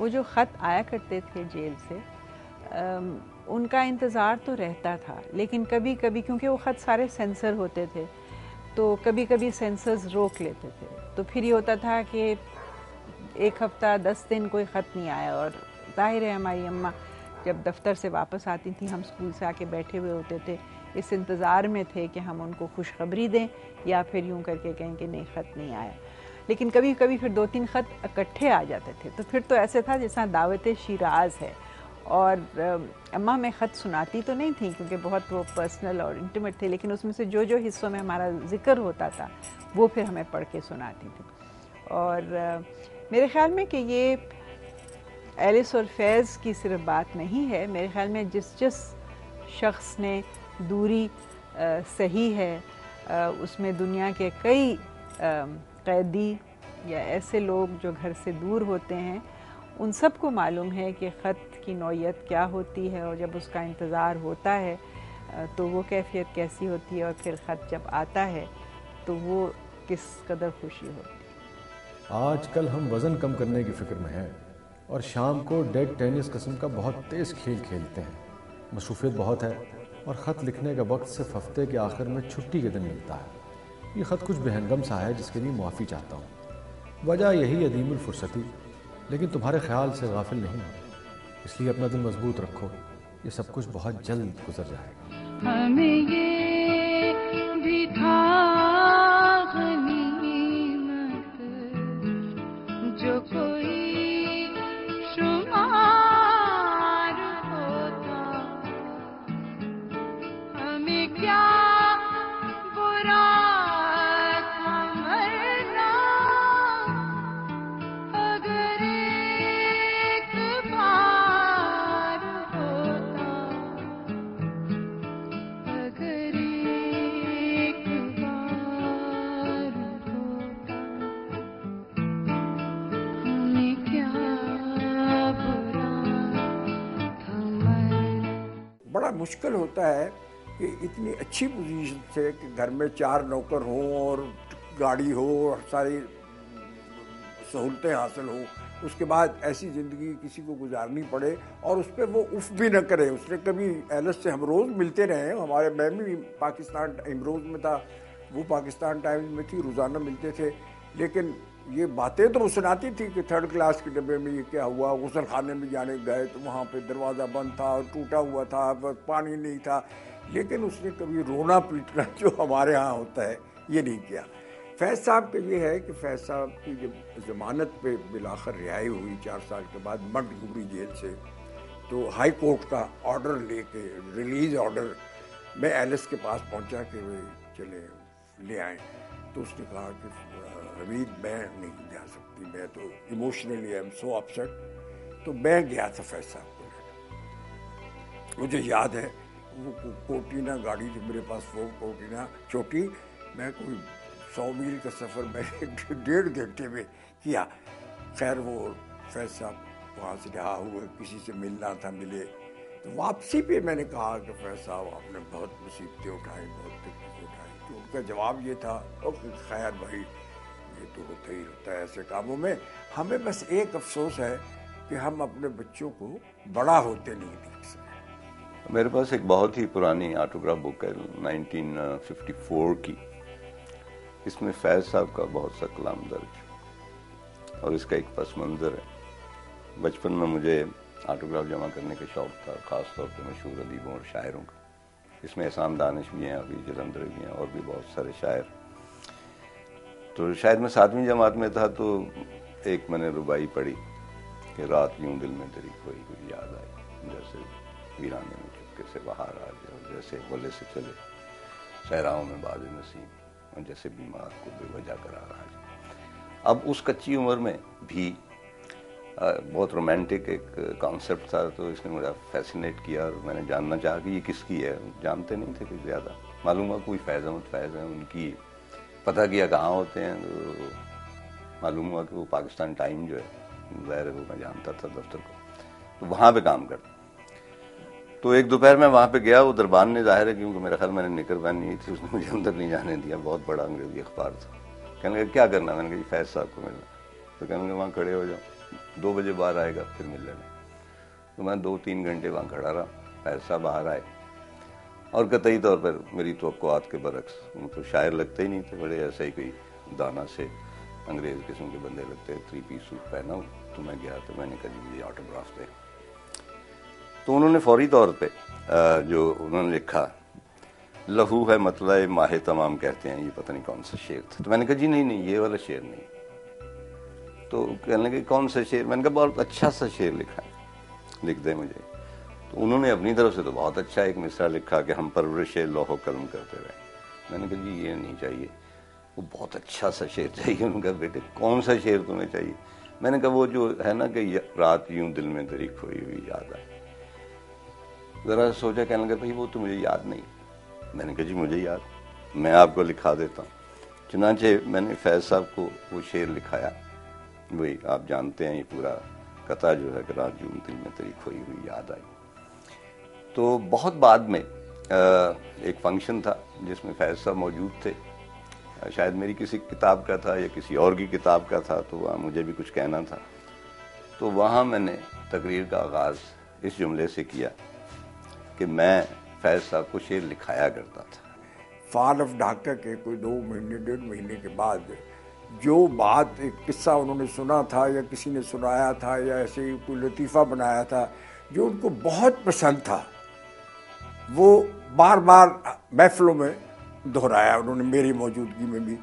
وہ جو خط آیا کرتے تھے جیل سے ان کا انتظار تو رہتا تھا، لیکن کبھی کبھی کیونکہ وہ خط سارے سینسر ہوتے تھے تو کبھی کبھی سینسرز روک لیتے تھے، تو پھر یہ ہوتا تھا کہ 1 ہفتہ 10 دن کوئی خط نہیں آیا، اور ظاہر ہے ہماری اماں جب دفتر سے واپس آتی تھیں ہم اسکول سے آ کے بیٹھے ہوئے ہوتے تھے، اس انتظار میں تھے کہ ہم ان کو خوشخبری دیں یا پھر یوں کر کے کہیں کہ نہیں خط نہیں آیا. لیکن کبھی کبھی پھر 2-3 خط اکٹھے آ جاتے تھے، تو پھر تو ایسے تھا جیسا دعوت شیراز ہے. اور اماں میں خط سناتی تو نہیں تھیں کیونکہ بہت وہ پرسنل اور انٹیمیٹ تھے، لیکن اس میں سے جو حصوں میں ہمارا ذکر ہوتا تھا وہ پھر ہمیں پڑھ کے سناتی تھی. اور میرے خیال میں کہ یہ ایلس اور فیض کی صرف بات نہیں ہے، میرے خیال میں جس شخص نے دوری صحیح ہے اس میں دنیا کے کئی قیدی یا ایسے لوگ جو گھر سے دور ہوتے ہیں ان سب کو معلوم ہے کہ خط کی نوعیت کیا ہوتی ہے، اور جب اس کا انتظار ہوتا ہے تو وہ کیفیت کیسی ہوتی ہے، اور پھر خط جب آتا ہے تو وہ کس قدر خوشی ہوتی ہے. آج کل ہم وزن کم کرنے کی فکر میں ہیں اور شام کو ڈیڈ ٹینس قسم کا بہت تیز کھیل کھیلتے ہیں. مصروفیت بہت ہے اور خط لکھنے کا وقت صرف ہفتے کے آخر میں چھٹی کے دن ملتا ہے. یہ خط کچھ بہنگم سا ہے جس کے لیے معافی چاہتا ہوں. وجہ یہی عدیم الفرصتی، لیکن تمہارے خیال سے غافل نہیں ہوں، اس لیے اپنا دل مضبوط رکھو، یہ سب کچھ بہت جلد گزر جائے گا. ہمیں یہ بھی تھا غنیمت جو کوئی شمار ہوتا، ہمیں کیا برا تھا مرنا اگر ایک بار ہوتا، اگر ایک بار ہوتا، ہمیں کیا برا تھا مرنا. بڑا مشکل ہوتا ہے کہ اتنی اچھی پوزیشن سے کہ گھر میں 4 نوکر ہوں اور گاڑی ہو اور ساری سہولتیں حاصل ہوں، اس کے بعد ایسی زندگی کسی کو گزارنی پڑے اور اس پہ وہ اف بھی نہ کرے. اس نے کبھی ایلس سے ہم روز ملتے رہے ہیں، میں بھی پاکستان امروز میں تھا، وہ پاکستان ٹائمز میں تھی، روزانہ ملتے تھے، لیکن یہ باتیں تو وہ سناتی تھی کہ 3rd کلاس کے ڈبے میں یہ کیا ہوا، غسل خانے میں جانے گئے تو وہاں پہ دروازہ بند تھا اور ٹوٹا ہوا تھا، پانی نہیں تھا، لیکن اس نے کبھی رونا پیٹنا جو ہمارے ہاں ہوتا ہے یہ نہیں کیا. فیض صاحب کا یہ ہے کہ فیض صاحب کی جب ضمانت پہ بالآخر رہائی ہوئی 4 سال کے بعد منٹگومری جیل سے، تو ہائی کورٹ کا آرڈر لے کے ریلیز آرڈر میں ایلس کے پاس پہنچا کہ وہ چلے لے آئیں، تو اس نے کہا کہ حمید میں نہیں جا سکتی، میں تو emotionally I am so upset. تو میں گیا تھا فیض صاحب کو لینے. مجھے یاد ہے وہ کوٹینا گاڑی تھی میرے پاس، وہ کوٹینا چھوٹی، میں کوئی 100 میل کا سفر میں 1.5 گھنٹے میں کیا. خیر وہ فیض صاحب وہاں سے رہا ہوئے، کسی سے ملنا تھا، ملے. تو واپسی پہ میں نے کہا کہ فیض صاحب آپ نے بہت مصیبتیں اٹھائیں، بہت تکلیفیں اٹھائیں. تو ان کا جواب یہ تھا خیر بھائی یہ تو ہوتا ہی ہوتا ہے ایسے کاموں میں، ہمیں بس ایک افسوس ہے کہ ہم اپنے بچوں کو بڑا ہوتے نہیں دیکھ سکتے. میرے پاس ایک بہت ہی پرانی آٹوگراف بک ہے 1954 کی، اس میں فیض صاحب کا بہت سا کلام درج اور اس کا ایک پس منظر ہے. بچپن میں مجھے آٹوگراف جمع کرنے کا شوق تھا، خاص طور پہ مشہور ادیبوں اور شاعروں کا. اس میں احسان دانش بھی ہیں، ابھی جلندھر بھی ہیں، اور بھی بہت سارے شاعر. تو شاید میں 7ویں جماعت میں تھا تو ایک میں نے ربائی پڑھی کہ رات یوں دل میں تیری کوئی کوئی یاد آئی، جیسے ویرانے میں چپکے سے بہار آ جائے، اور جیسے غلے سے چلے صحراؤں میں باد نسیم، اور جیسے بیمار کو بے وجہ قرار آ جائے. اب اس کچی عمر میں بھی بہت رومانٹک ایک کانسیپٹ تھا، تو اس نے مجھے فیسینیٹ کیا، اور میں نے جاننا چاہا کہ یہ کس کی ہے. جانتے نہیں تھے کچھ زیادہ، معلوم ہوا کوئی فیض احمد فیض ہیں، ان کی پتہ کیا کہاں ہوتے ہیں، تو معلوم ہوا کہ وہ پاکستان ٹائم جو ہے، ظاہر ہے وہ میں جانتا تھا دفتر کو، تو وہاں پہ کام کرتا. تو ایک دوپہر میں وہاں پہ گیا، وہ دربان نے ظاہر ہے کیونکہ میرا خیال میں نے نکر پہنی نہیں تھی، اس نے مجھے اندر نہیں جانے دیا. بہت بڑا انگریزی اخبار تھا. کہنے لگا کیا کرنا؟ میں نے کہا جی فیض صاحب کو ملنا. تو کہنے لگا وہاں کھڑے ہو جاؤ. 2 بجے باہر آئے گا پھر مل لینا. تو میں 2-3 گھنٹے وہاں کھڑا رہا. فیض صاحب باہر آئے اور قطعی طور پر میری توقعات کے برعکس وہ تو شاعر لگتے ہی نہیں تھے, بڑے ایسے ہی کوئی دانا سے انگریز قسم کے بندے لگتے, 3 پیس سوٹ پہنا ہوں. تو میں گیا تو میں نے کہا جی مجھے آٹوگراف دے. تو انہوں نے فوری طور پہ جو انہوں نے لکھا, لہو ہے مطلع ماہ تمام کہتے ہیں, یہ پتہ نہیں کون سا شعر تھا. تو میں نے کہا جی نہیں یہ والا شعر نہیں. تو کہنے لگے کون سا شعر؟ میں نے کہا بہت اچھا سا شعر لکھا ہے, لکھ دیں مجھے. تو انہوں نے اپنی طرف سے تو بہت اچھا ایک مصرع لکھا کہ ہم پرورش لوح و قلم کرتے رہے. میں نے کہا جی یہ نہیں چاہیے, وہ بہت اچھا سا شعر چاہیے. انہوں نے کہا بیٹے کون سا شعر تمہیں چاہیے؟ میں نے کہا وہ جو ہے نا کہ رات یوں دل میں دری کھوئی ہوئی یاد آئی. ذرا سوچا, کہنے لگا بھائی وہ تو مجھے یاد نہیں. میں نے کہا جی مجھے یاد, میں آپ کو لکھا دیتا ہوں. چنانچہ میں نے فیض صاحب کو وہ شعر لکھایا, وہی آپ جانتے ہیں یہ پورا قطعہ جو ہے کہ رات یوں دل میں تری کھوئی ہوئی یاد آئی. تو بہت بعد میں ایک فنکشن تھا جس میں فیض صاحب موجود تھے, شاید میری کسی کتاب کا تھا یا کسی اور کی کتاب کا تھا, تو وہاں مجھے بھی کچھ کہنا تھا. تو وہاں میں نے تقریر کا آغاز اس جملے سے کیا کہ میں فیض صاحب کو شعر لکھایا کرتا تھا. فال آف ڈھاکہ کے کوئی 2 مہینے 1.5 مہینے کے بعد جو بات ایک قصہ انہوں نے سنا تھا یا کسی نے سنایا تھا یا ایسے ہی کوئی لطیفہ بنایا تھا جو ان کو بہت پسند تھا, وہ بار بار محفلوں میں دہرایا انہوں نے, میری موجودگی میں بھی.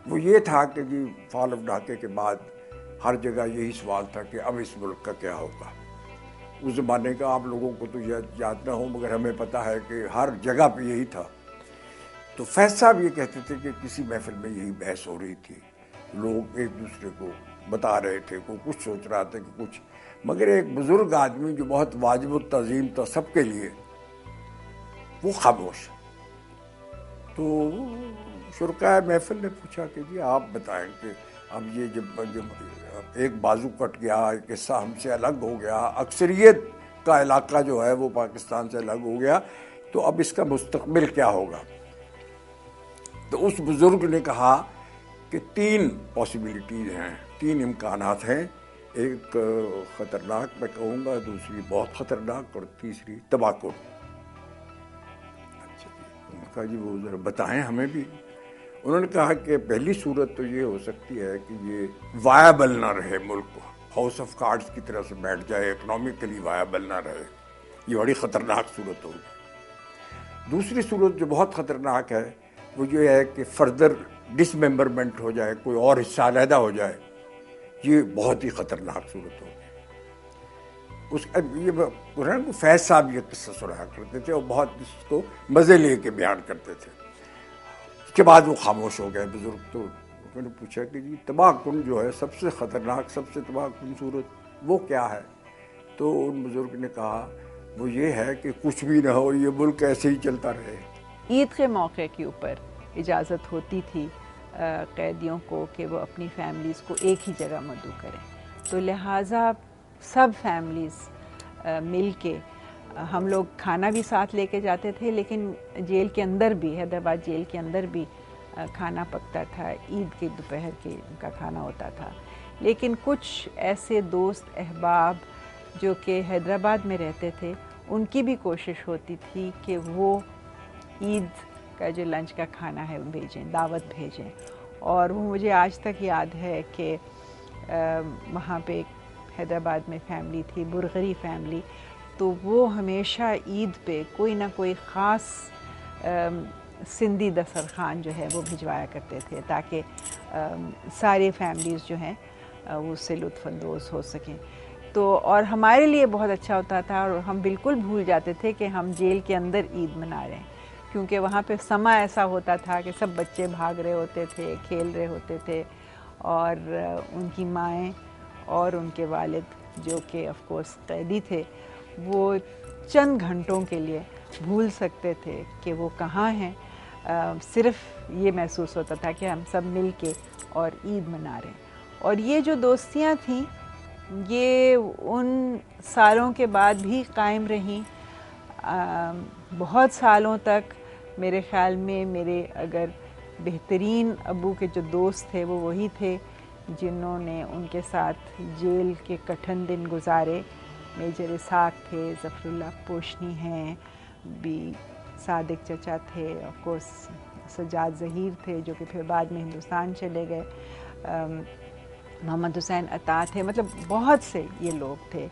وہ یہ تھا کہ جی فال آف ڈھاکے کے بعد ہر جگہ یہی سوال تھا کہ اب اس ملک کا کیا ہوگا. اس زمانے کا آپ لوگوں کو تو یاد نہ ہو مگر ہمیں پتہ ہے کہ ہر جگہ پہ یہی تھا. تو فیض صاحب یہ کہتے تھے کہ کسی محفل میں یہی بحث ہو رہی تھی, لوگ ایک دوسرے کو بتا رہے تھے, کوئی کچھ سوچ رہا تھا کہ کچھ, مگر ایک بزرگ آدمی جو بہت واجب التعظیم تھا سب کے لیے, وہ خاموش. تو شرکائے محفل نے پوچھا کہ جی آپ بتائیں کہ اب یہ جب ایک بازو کٹ گیا, ایک حصہ ہم سے الگ ہو گیا, اکثریت کا علاقہ جو ہے وہ پاکستان سے الگ ہو گیا, تو اب اس کا مستقبل کیا ہوگا. تو اس بزرگ نے کہا کہ 3 پاسبلٹیز ہیں, 3 امکانات ہیں. ایک خطرناک میں کہوں گا, دوسری بہت خطرناک, اور تیسری تباہ کن. اچھا جی, کہا جی وہ ذرا بتائیں ہمیں بھی. انہوں نے کہا کہ پہلی صورت تو یہ ہو سکتی ہے کہ یہ وائبل نہ رہے, ملک ہاؤس آف کارڈز کی طرح سے بیٹھ جائے, اکنامکلی وائبل نہ رہے. یہ بڑی خطرناک صورت ہوگی. دوسری صورت جو بہت خطرناک ہے وہ یہ ہے کہ فردر ڈس ممبرمنٹ ہو جائے, کوئی اور حصہ علیحدہ ہو جائے. یہ بہت ہی خطرناک صورت ہوگی. یہ فیض صاحب یہ قصہ سنایا کرتے تھے اور بہت اس کو مزے لے کے بیان کرتے تھے. اس کے بعد وہ خاموش ہو گئے بزرگ. تو انہوں نے پوچھا کہ جی تباہ کن جو ہے سب سے خطرناک, سب سے تباہ کن صورت وہ کیا ہے؟ تو ان بزرگ نے کہا وہ یہ ہے کہ کچھ بھی نہ ہو, یہ ملک ایسے ہی چلتا رہے. عید کے موقع کے اوپر اجازت ہوتی تھی قیدیوں کو کہ وہ اپنی فیملیز کو ایک ہی جگہ مدعو کریں, تو لہٰذا سب فیملیز مل کے ہم لوگ کھانا بھی ساتھ لے کے جاتے تھے, لیکن جیل کے اندر بھی, حیدرآباد جیل کے اندر بھی کھانا پکتا تھا. عید کے دوپہر کے کا کھانا ہوتا تھا. لیکن کچھ ایسے دوست احباب جو کہ حیدرآباد میں رہتے تھے, ان کی بھی کوشش ہوتی تھی کہ وہ عید کا جو لنچ کا کھانا ہے بھیجیں, دعوت بھیجیں. اور وہ مجھے آج تک یاد ہے کہ وہاں پہ ایک حیدرآباد میں فیملی تھی, برغری فیملی, تو وہ ہمیشہ عید پہ کوئی نہ کوئی خاص سندھی دسترخوان جو ہے وہ بھجوایا کرتے تھے تاکہ ساری فیملیز جو ہیں وہ اس سے لطف اندوز ہو سکیں. تو اور ہمارے لیے بہت اچھا ہوتا تھا, اور ہم بالکل بھول جاتے تھے کہ ہم جیل کے اندر عید منا رہے ہیں, کیونکہ وہاں پہ سما ایسا ہوتا تھا کہ سب بچے بھاگ رہے ہوتے تھے, کھیل رہے ہوتے تھے, اور ان کی مائیں اور ان کے والد جو کہ آف کورس قیدی تھے, وہ چند گھنٹوں کے لیے بھول سکتے تھے کہ وہ کہاں ہیں. صرف یہ محسوس ہوتا تھا کہ ہم سب مل کے اور عید منا رہے ہیں. اور یہ جو دوستیاں تھیں یہ ان سالوں کے بعد بھی قائم رہیں. بہت سالوں تک میرے خیال میں میرے اگر بہترین ابو کے جو دوست تھے وہ وہی تھے جنہوں نے ان کے ساتھ جیل کے کٹھن دن گزارے. میجر اسحاق تھے, ظفر اللہ پوشنی ہیں, بھی صادق چچا تھے, آف کورس سجاد ظہیر تھے جو کہ پھر بعد میں ہندوستان چلے گئے, محمد حسین عطا تھے, مطلب بہت سے یہ لوگ تھے.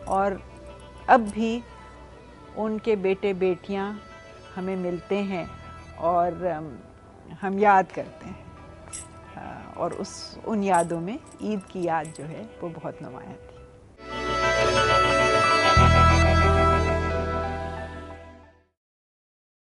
اور اب بھی ان کے بیٹے بیٹیاں ہمیں ملتے ہیں اور ہم یاد کرتے ہیں, اور ان یادوں میں عید کی یاد جو ہے وہ بہت نمایاں تھی.